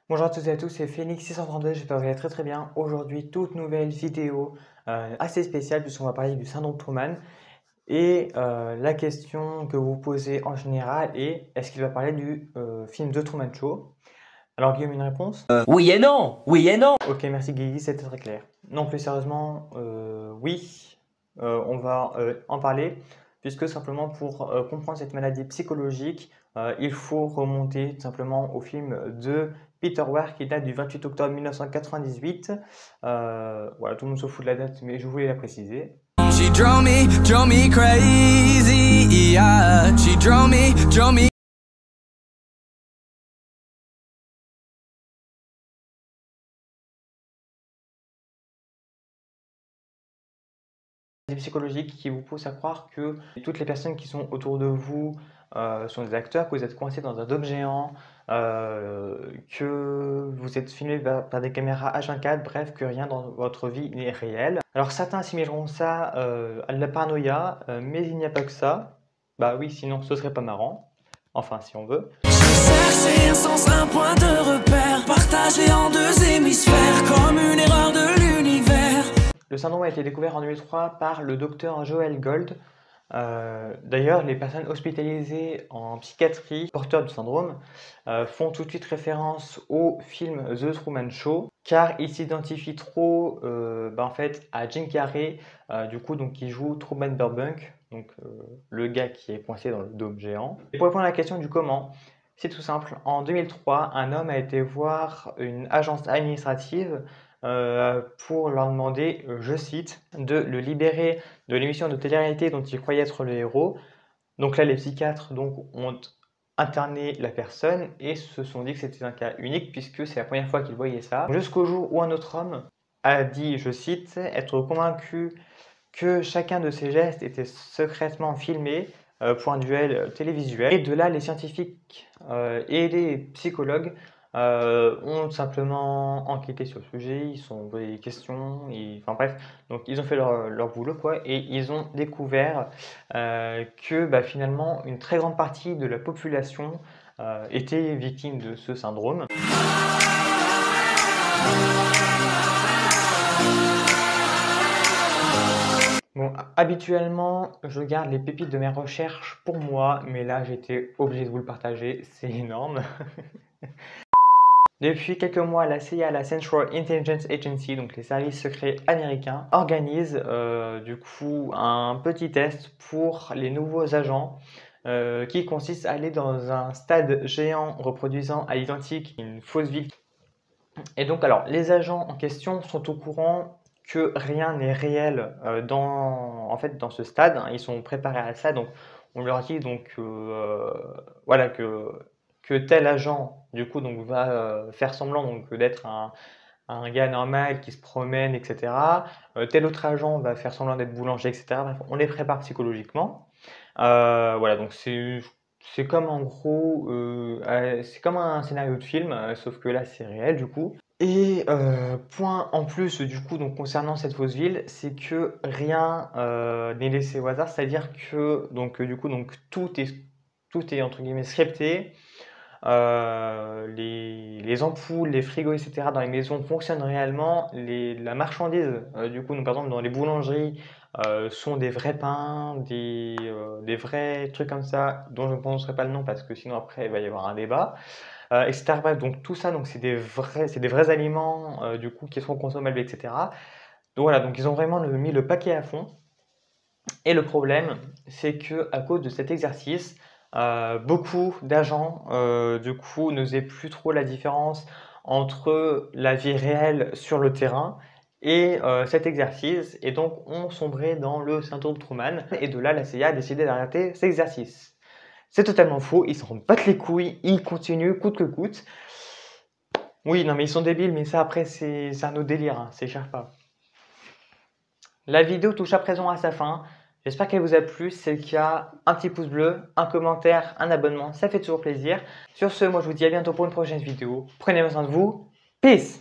Bonjour à toutes et à tous, c'est Phoenix632, j'espère que vous allez très bien. Aujourd'hui, toute nouvelle vidéo assez spéciale puisqu'on va parler du syndrome de Truman. Et la question que vous vous posez en général est, est-ce qu'il va parler du film The Truman Show? Alors Guillaume, une réponse? Oui et non, oui et non. Ok, merci Guigui, c'était très clair. Non, plus sérieusement, oui, on va en parler, puisque simplement pour comprendre cette maladie psychologique, il faut remonter tout simplement au film de Peter Weir qui date du 28 octobre 1998. Voilà, tout le monde se fout de la date, mais je voulais la préciser. She drove me crazy, yeah. She drove me. Psychologique qui vous pousse à croire que toutes les personnes qui sont autour de vous sont des acteurs, que vous êtes coincé dans un dôme géant, que vous êtes filmé par des caméras H24, bref, que rien dans votre vie n'est réel. Alors certains assimileront ça à de la paranoïa, mais il n'y a pas que ça. Bah oui, sinon ce serait pas marrant. Enfin, si on veut. Je cherchais un sens, un point de repère, partagé en deux hémisphères, comme une erreur de l'univers. Le syndrome a été découvert en 2003 par le docteur Joel Gold. D'ailleurs, les personnes hospitalisées en psychiatrie porteurs du syndrome font tout de suite référence au film The Truman Show, car ils s'identifient trop en fait, à Jim Carrey, donc, qui joue Truman Burbank, donc le gars qui est coincé dans le dôme géant. Et pour répondre à la question du comment, c'est tout simple. En 2003, un homme a été voir une agence administrative pour leur demander, je cite, de le libérer de l'émission de télé-réalité dont il croyait être le héros. Donc là, les psychiatres ont interné la personne et se sont dit que c'était un cas unique puisque c'est la première fois qu'ils voyaient ça. Jusqu'au jour où un autre homme a dit, je cite, être convaincu que chacun de ses gestes était secrètement filmé pour un duel télévisuel. Et de là, les scientifiques et les psychologues ont simplement enquêté sur le sujet, ils se sont posé des questions, enfin bref, donc ils ont fait leur boulot quoi, et ils ont découvert que finalement une très grande partie de la population était victime de ce syndrome. Bon, habituellement, je garde les pépites de mes recherches pour moi, mais là, j'étais obligé de vous le partager, c'est énorme. Depuis quelques mois, la CIA, la Central Intelligence Agency, donc les services secrets américains, organise un petit test pour les nouveaux agents qui consiste à aller dans un stade géant reproduisant à l'identique une fausse ville. Et donc, alors, les agents en question sont au courant que rien n'est réel en fait, dans ce stade, hein. Ils sont préparés à ça, donc on leur dit donc voilà que tel agent va faire semblant d'être un gars normal qui se promène, etc. Tel autre agent va faire semblant d'être boulanger, etc. Bref, on les prépare psychologiquement. Voilà, donc c'est comme en gros, c'est comme un scénario de film, sauf que là c'est réel du coup. Et point en plus donc concernant cette fausse ville, c'est que rien n'est laissé au hasard, c'est-à-dire que tout est entre guillemets scripté. Les ampoules, les frigos, etc. dans les maisons fonctionnent réellement. La marchandise, donc, par exemple dans les boulangeries, sont des vrais pains, des vrais trucs comme ça, dont je ne prononcerai pas le nom parce que sinon après il va y avoir un débat, etc. Bref, donc tout ça, donc c'est des vrais aliments qui sont consommables, etc. Donc voilà, donc ils ont vraiment mis le paquet à fond. Et le problème, c'est que à cause de cet exercice, beaucoup d'agents ne faisaient plus trop la différence entre la vie réelle sur le terrain et cet exercice, et donc ont sombré dans le syndrome de Truman. Et de là, la CIA a décidé d'arrêter cet exercice. C'est totalement faux, ils s'en battent les couilles, ils continuent coûte que coûte. Oui, non mais ils sont débiles, mais ça après c'est un autre délire, hein, c'est cher pas. La vidéo touche à présent à sa fin. J'espère qu'elle vous a plu. Si c'est le cas, un petit pouce bleu, un commentaire, un abonnement, ça fait toujours plaisir. Sur ce, moi je vous dis à bientôt pour une prochaine vidéo. Prenez soin de vous. Peace!